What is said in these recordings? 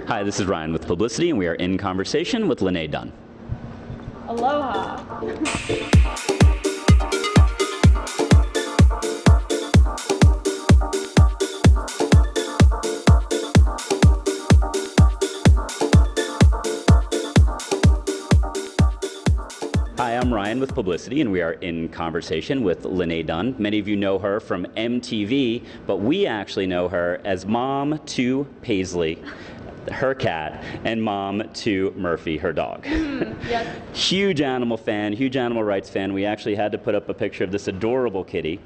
Hi, this is Ryan with Pblcty, and we are in conversation with Lenay Dunn. Aloha. Hi, I'm Ryan with Pblcty, and we are in conversation with Lenay Dunn. Many of you know her from MTV, but we actually know her as mom to Paisley, her cat, and mom to Murphy, her dog. Yes. Huge animal fan, huge animal rights fan. We actually had to put up a picture of this adorable kitty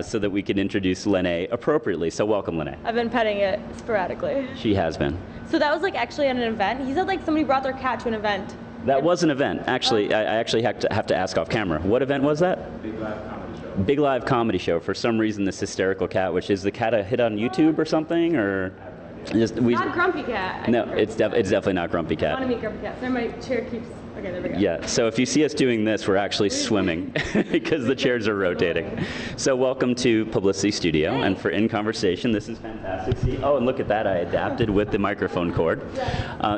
so that we could introduce Lenay appropriately. So welcome, Lenay. I've been petting it sporadically. She has been. So that was like actually at an event. He said like somebody brought their cat to an event. That was an event. Actually, I actually have to ask off camera. What event was that? Big Live Comedy Show. Big Live Comedy Show. For some reason, this hysterical cat, which is the cat a hit on YouTube or something, or Not Grumpy Cat. No, it's definitely not Grumpy I want to Cat. meet Grumpy Cat. So my chair keeps. Okay, there we go. Yeah. So if you see us doing this, we're actually swimming because the chairs are rotating. So welcome to Pblcty Studio, and for In Conversation, this is fantastic. See, oh, and look at that! I adapted with the microphone cord.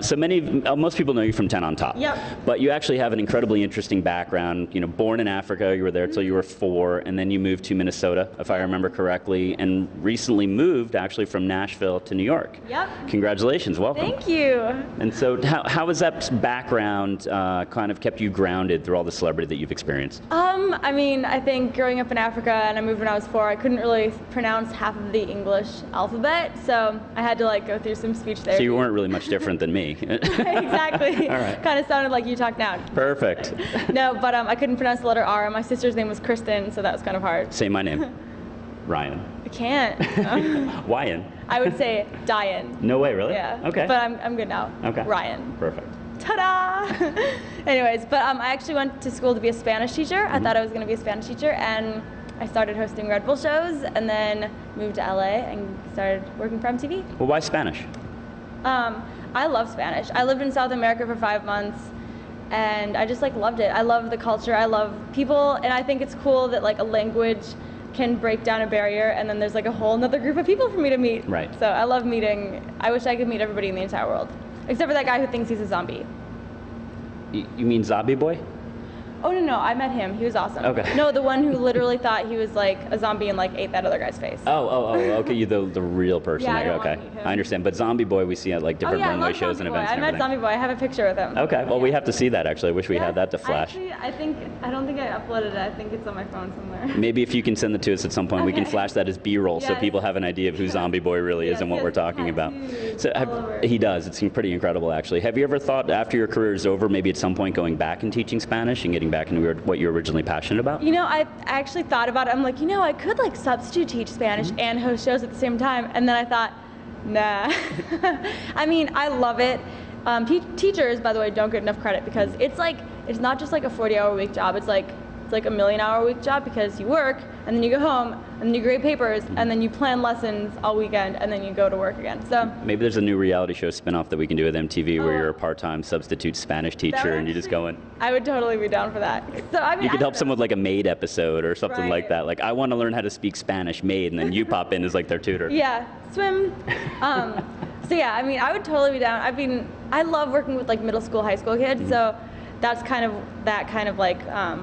So most people know you from 10 on Top. Yep. But you actually have an incredibly interesting background. You know, born in Africa, you were there till you were 4, and then you moved to Minnesota, if I remember correctly, and recently moved actually from Nashville to New York. Yep. Congratulations, welcome. Thank you. And so how has that background kind of kept you grounded through all the celebrity that you've experienced? I mean, I think growing up in Africa, and I moved when I was 4, I couldn't really pronounce half of the English alphabet, so I had to like go through some speech therapy. So you weren't really much different than me. Exactly. All right. Kind of sounded like you talk now. Perfect. No, but I couldn't pronounce the letter R. My sister's name was Kristen, so that was kind of hard. Say my name. Ryan. I can't. Ryan. I would say Diane. No way, really? Yeah. Okay. But I'm good now. Okay. Ryan. Perfect. Ta-da! Anyways, but I actually went to school to be a Spanish teacher. I thought I was going to be a Spanish teacher, and I started hosting Red Bull shows, and then moved to LA and started working for MTV. Well, why Spanish? I love Spanish. I lived in South America for 5 months, and I just like loved it. I love the culture. I love people, and I think it's cool that like a language can break down a barrier, and then there's like a whole another group of people for me to meet. Right. So I love meeting. I wish I could meet everybody in the entire world, except for that guy who thinks he's a zombie. You mean Zombie Boy? Oh no, I met him. He was awesome. Okay. No, the one who literally thought he was like a zombie and like ate that other guy's face. Oh, okay, you the real person. Yeah, I there. don't Okay, wanna meet him. I understand. But Zombie Boy, we see at like different I runway love shows Zombie and Boy. events I and met everything. Zombie Boy. I have a picture with him. Okay, well, Yeah. we have to see that actually. I wish we had that to flash. I don't think I uploaded it. I think it's on my phone somewhere. Maybe if you can send it to us at some point, we can Okay. flash that as B-roll so Yes. people have an idea of who Zombie Boy really is Yes, and what he we're has talking about. tattoos So all over. he does. It's pretty incredible, actually. Have you ever thought after your career is over, maybe at some point going back and teaching Spanish and getting back into what you're originally passionate about? You know, I actually thought about it. I'm like, I could like substitute teach Spanish and host shows at the same time. And then I thought, nah. I mean, I love it. Teachers, by the way, don't get enough credit because it's not just like a 40-hour-a-week job. It's like a million-hour-a-week job because you work and then you go home and then you grade papers and then you plan lessons all weekend and then you go to work again. So Maybe there's a new reality show spinoff that we can do with MTV where Oh. you're a part-time substitute Spanish teacher and you just go in. I would totally be down for that. So I mean, You could I help don't someone with know. like a maid episode or something like Right. that. Like, I want to learn how to speak Spanish, maid, and then you pop in as like their tutor. Yeah, swim. So yeah, I mean, I would totally be down. I love working with like middle school, high school kids, so that's kind of like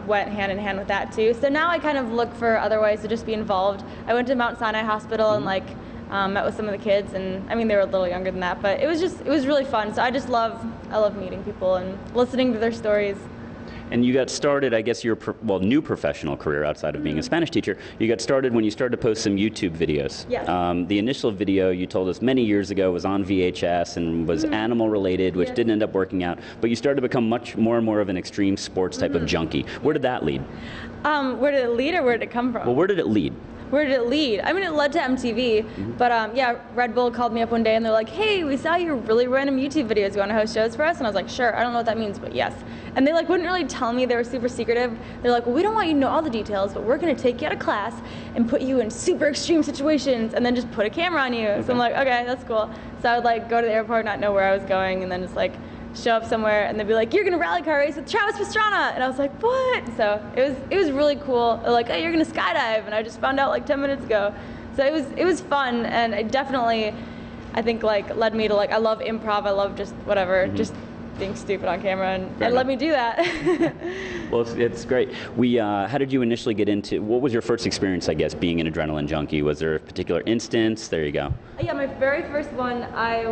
went hand in hand with that too. So now I kind of look for other ways to just be involved. I went to Mount Sinai Hospital and like met with some of the kids, and I mean they were a little younger than that, but it was really fun. So I love meeting people and listening to their stories. And you got started, I guess, your new professional career outside of being a Spanish teacher. You got started when you started to post some YouTube videos. Yes. The initial video you told us many years ago was on VHS and was animal related, which Yes. didn't end up working out. But you started to become much more and more of an extreme sports type of junkie. Where did that lead? Where did it lead or where did it come from? Well, where did it lead? Where did it lead? I mean, it led to MTV, but yeah, Red Bull called me up one day and they're like, hey, we saw your really random YouTube videos. You want to host shows for us? And I was like, sure. I don't know what that means, but yes. And they like wouldn't really tell me. They were super secretive. They're like, well, we don't want you to know all the details, but we're going to take you out of class and put you in super extreme situations and then just put a camera on you. So I'm like, okay, that's cool. So I would like go to the airport, not know where I was going, and then just like show up somewhere and they'd be like, you're gonna rally car race with Travis Pastrana, and I was like, what? So it was really cool. They're like, oh, you're gonna skydive, and I just found out like 10 minutes ago. So So it was fun, and it definitely, I think, like led me to like, I love improv. I love just whatever, just being stupid on camera, and it let me do that. Well, it's great. How did you initially get into, what was your first experience, I guess, being an adrenaline junkie? Was there a particular instance? There you go. Yeah, my very first one, I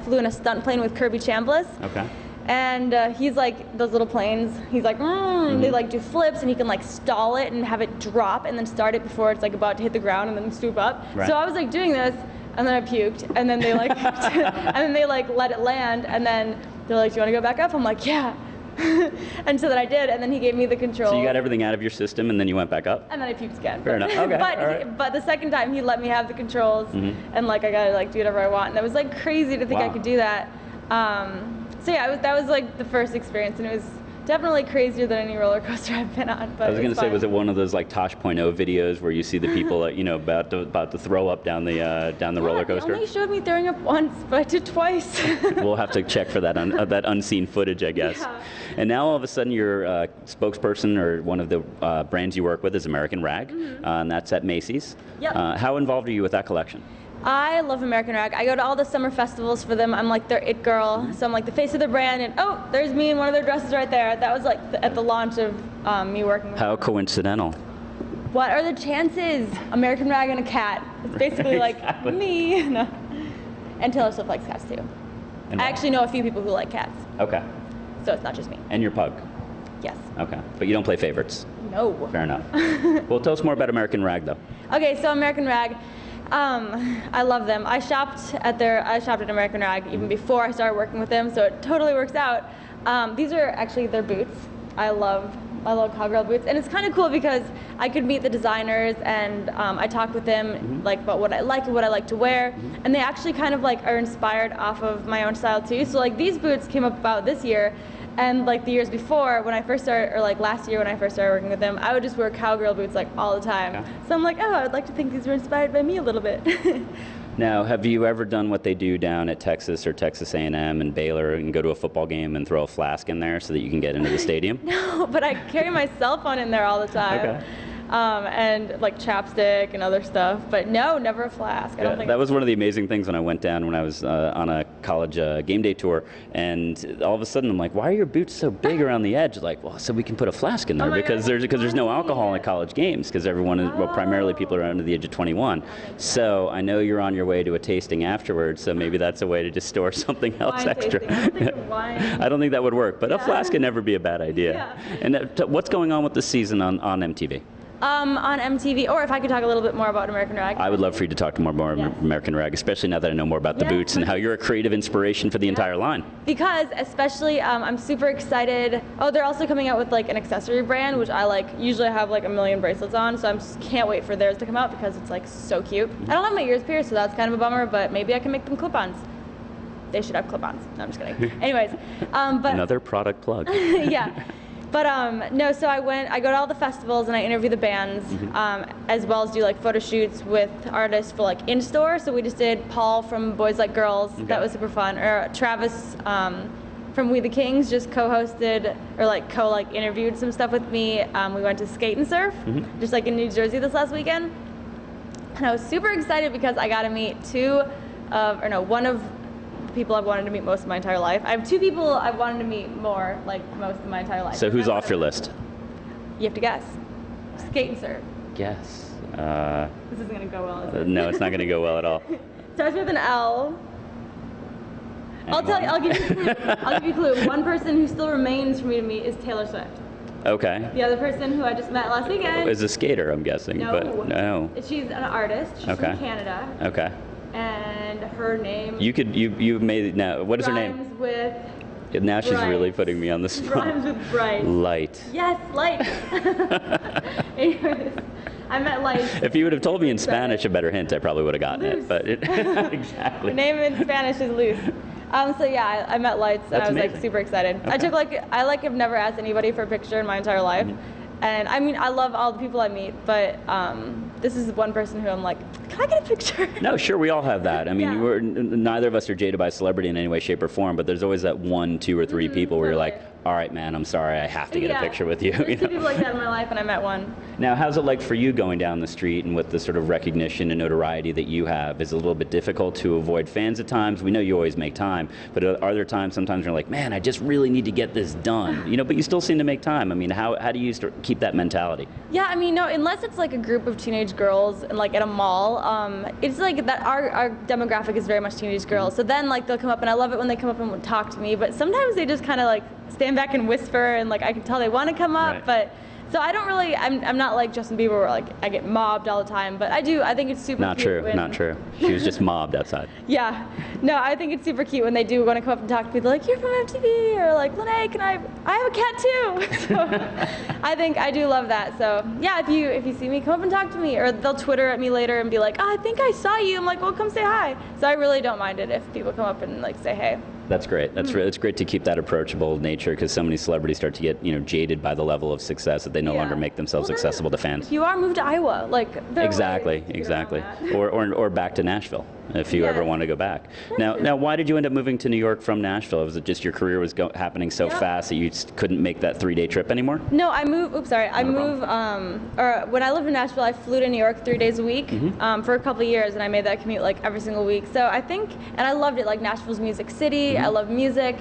flew in a stunt plane with Kirby Chambliss. Okay. And he's like, those little planes, he's like, they like do flips, and you can like stall it and have it drop and then start it before it's like about to hit the ground and then swoop up. Right. So I was like doing this, and then I puked, and then they like, and then they like let it land, and then they're like, do you want to go back up? I'm like, yeah. And so then I did, and then he gave me the controls. So you got everything out of your system, and then you went back up? And then I puked again. Fair enough. Okay. But the second time he let me have the controls, and like I got to like do whatever I want, and it was like crazy to think I could do that. So yeah, that was like the first experience, and it was definitely crazier than any roller coaster I've been on. But I was going to say, was it one of those like Tosh.0 videos where you see the people, about to throw up down the roller coaster? They only showed me throwing up once, but I did twice. We'll have to check for that that unseen footage, I guess. Yeah. And now all of a sudden you're a spokesperson, or one of the brands you work with is American Rag, and that's at Macy's. Yep. How involved are you with that collection? I love American Rag. I go to all the summer festivals for them. I'm like their it girl. So I'm like the face of the brand, and oh, there's me in one of their dresses right there. That was like at the launch of me working with How them. coincidental. What are the chances? American Rag and a cat. It's basically like me. No. And Taylor Swift likes cats too. I actually know a few people who like cats. Okay. So it's not just me. And your pug? Yes. Okay. But you don't play favorites? No. Fair enough. Well, tell us more about American Rag, though. Okay, so American Rag. I love them. I shopped at American Rag even before I started working with them, so it totally works out. These are actually their boots. I love cowgirl boots, and it's kind of cool because I could meet the designers, and I talk with them like about what I like and what I like to wear, and they actually kind of like are inspired off of my own style too. So like these boots came up about this year. And like the years before, when I first started, or like last year when I first started working with them, I would just wear cowgirl boots like all the time. Okay. So I'm like, oh, I'd like to think these were inspired by me a little bit. Now, have you ever done what they do down at Texas or Texas A&M and Baylor, and go to a football game and throw a flask in there so that you can get into the stadium? No, but I carry my cell phone in there all the time. Okay. And like chapstick and other stuff, but no, never a flask. I don't think that was one of the amazing things when I went down when I was on a college game day tour, and all of a sudden I'm like, why are your boots so big around the edge? Like, well, so we can put a flask in there because there's no alcohol at college games, because everyone is, well, primarily people are under the age of 21. So I know you're on your way to a tasting afterwards, so maybe that's a way to just store something else extra. I don't think that would work, but a flask can never be a bad idea. Yeah. And what's going on with the season on MTV? On MTV, or if I could talk a little bit more about American Rag. I would love for you to talk to more American Rag, especially now that I know more about the boots and how you're a creative inspiration for the entire line. Because especially, I'm super excited. Oh, they're also coming out with like an accessory brand, which I like. Usually I have like a million bracelets on, so I just can't wait for theirs to come out because it's like so cute. I don't have my ears pierced, so that's kind of a bummer, but maybe I can make them clip-ons. They should have clip-ons. No, I'm just kidding. Anyways, but another product plug. Yeah. But no, so I go to all the festivals and I interview the bands, as well as do like photo shoots with artists for like in-store. So we just did Paul from Boys Like Girls. Okay. That was super fun. Or Travis from We the Kings just co-hosted or interviewed some stuff with me. We went to Skate and Surf, just like in New Jersey this last weekend. And I was super excited because I got to meet one of people I've wanted to meet most of my entire life. I have two people I've wanted to meet more, like most of my entire life. So who's off your list? You have to guess. Skate and Surf. Guess. This isn't going to go well, is it? No, it's not going to go well at all. Starts with an L. I'll give you a clue. One person who still remains for me to meet is Taylor Swift. Okay. The other person who I just met last weekend is a skater, I'm guessing. No. But no. She's an artist. She's from Canada. Okay. And her name. You made it now. What is her name? Rhymes with. Now she's really putting me on the spot. Rhymes with bright. Light. Yes, Light. Anyways, I met Light. If you would have told me in Spanish a better hint, I probably would have gotten it. But exactly. Her name in Spanish is Luz. So yeah, I met Lights and I was like super excited. Okay. I have never asked anybody for a picture in my entire life. And I mean, I love all the people I meet, but this is one person who I'm like, can I get a picture? No, sure, we all have that. I mean, Yeah. neither of us are jaded by celebrity in any way, shape, or form, but there's always that 1, 2, or 3 people where you're like, all right, man, I'm sorry, I have to get a picture with you. There's you 2 know? people like that in my life, and I met one. Now, how's it like for you going down the street and with the sort of recognition and notoriety that you have? Is it a little bit difficult to avoid fans at times? We know you always make time, but are there times sometimes you're like, man, I just really need to get this done, you know, but you still seem to make time. I mean, how do you keep that mentality? Yeah, I mean, no, unless it's like a group of teenage girls and like at a mall, it's like that our demographic is very much teenage girls. So then like they'll come up, and I love it when they come up and would talk to me, but sometimes they just kind of like stand back and whisper, and like I can tell they want to come up, Right. but so I don't really, I'm not like Justin Bieber where like I get mobbed all the time, but I think it's super Not cute true, when- not true. She was just mobbed outside. Yeah, no, I think it's super cute when they do want to come up and talk to people like, you're from MTV, or like, Lenay, I have a cat too. So I think I do love that. So yeah, if you see me, come up and talk to me, or they'll Twitter at me later and be like, oh, I think I saw you. I'm like, well, come say hi. So I really don't mind it if people come up and like say hey. That's great. It's great to keep that approachable nature, because so many celebrities start to get, you know, jaded by the level of success that they no Yeah. longer make themselves Well, then, accessible to fans. If you are, move to Iowa, like there are Exactly, ways to get exactly. around that. Or back to Nashville if you Yeah. ever want to go back. Now, why did you end up moving to New York from Nashville? Was it just your career was happening so Yep. fast that you just couldn't make that 3-day trip anymore? No, I moved. Oops, sorry. I Not a moved. Or when I lived in Nashville, I flew to New York 3 days a week Mm-hmm. for a couple of years, and I made that commute like every single week. So I think, and I loved it. Like Nashville's music city. Mm-hmm. I love music.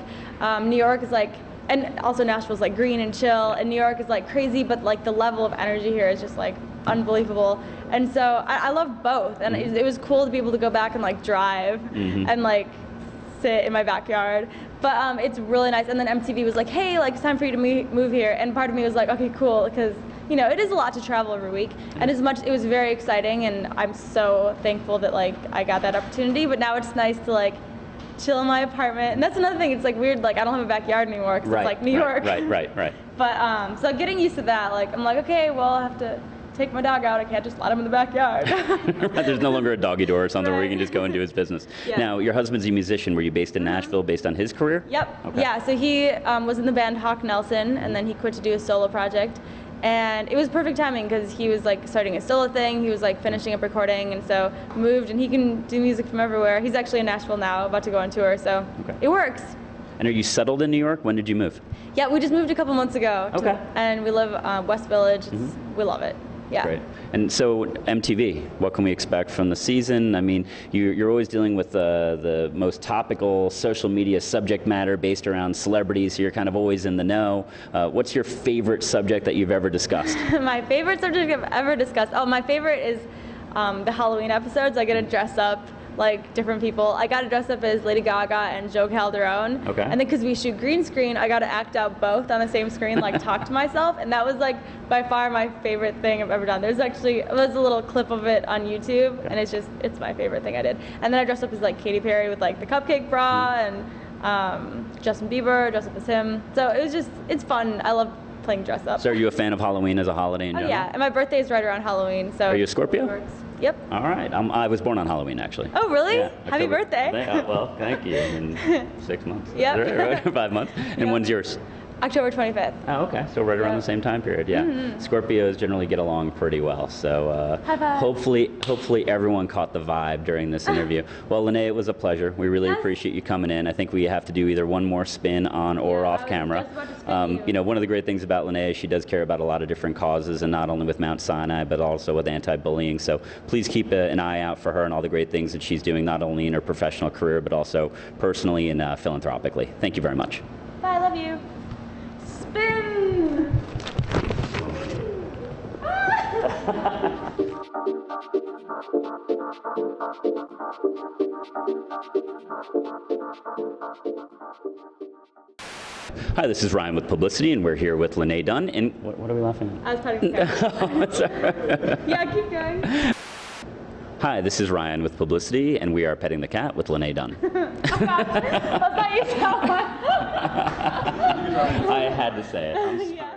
New York is like, and also Nashville's like green and chill, and New York is like crazy, but like the level of energy here is just like unbelievable. And so I love both, and it was cool to be able to go back and like drive and like sit in my backyard. But it's really nice. And then MTV was like, hey, like it's time for you to move here. And part of me was like, okay, cool, because you know, it is a lot to travel every week. And it was very exciting, and I'm so thankful that like I got that opportunity. But now it's nice to like chill in my apartment. And that's another thing, it's like weird, like I don't have a backyard anymore because it's like New York. Right. But so getting used to that, like I'm like, okay, well I have to take my dog out. I can't just let him in the backyard. There's no longer a doggy door or something where you Right. can just go and do his business. Yeah. Now, your husband's a musician. Were you based in Nashville based on his career? Yep. Okay. Yeah, so he was in the band Hawk Nelson, and then he quit to do a solo project. And it was perfect timing because he was like starting a solo thing. He was like finishing up recording, and so moved, and he can do music from everywhere. He's actually in Nashville now, about to go on tour, so Okay. it works. And are you settled in New York? When did you move? Yeah, we just moved a couple months ago. Okay. And we live West Village. We love it. Yeah. Great. And so MTV, what can we expect from the season? I mean, you're always dealing with the most topical social media subject matter based around celebrities, so you're kind of always in the know. What's your favorite subject that you've ever discussed? My favorite subject I've ever discussed. Oh, my favorite is the Halloween episodes. I get to dress up like different people. I got to dress up as Lady Gaga and Joe Calderone. Okay. And then because we shoot green screen, I got to act out both on the same screen, like talk to myself. And that was like by far my favorite thing I've ever done. There's a little clip of it on YouTube, and it's my favorite thing I did. And then I dressed up as like Katy Perry with like the cupcake bra, and Justin Bieber, dressed up as him. So it's fun. I love playing dress up. So are you a fan of Halloween as a holiday in Oh general? yeah, and my birthday is right around Halloween, so. Are you a Scorpio? it works. Yep. All right. I was born on Halloween, actually. Oh really? Yeah, Happy October. birthday. Well, thank you. In 6 months. Yep. 5 months. And Yep. when's yours? October 25th. Oh, okay. So right around Yeah. the same time period, yeah. Scorpios generally get along pretty well. So High five. hopefully everyone caught the vibe during this interview. Well, Lenay, it was a pleasure. We really Yes. appreciate you coming in. I think we have to do either one more spin on or Yeah, off I was camera. just about to spin you. You know, one of the great things about Lenay is she does care about a lot of different causes, and not only with Mount Sinai, but also with anti-bullying. So please keep an eye out for her and all the great things that she's doing, not only in her professional career, but also personally and philanthropically. Thank you very much. Bye, I love you. Spin! Hi, this is Ryan with Pblcty, and we're here with Lenay Dunn. And what are we laughing I was petting the cat. at? Oh, sorry. Yeah, keep going. Hi, this is Ryan with Pblcty, and we are petting the cat with Lenay Dunn. Oh gosh, let's not use that one. I had to say it. Yeah.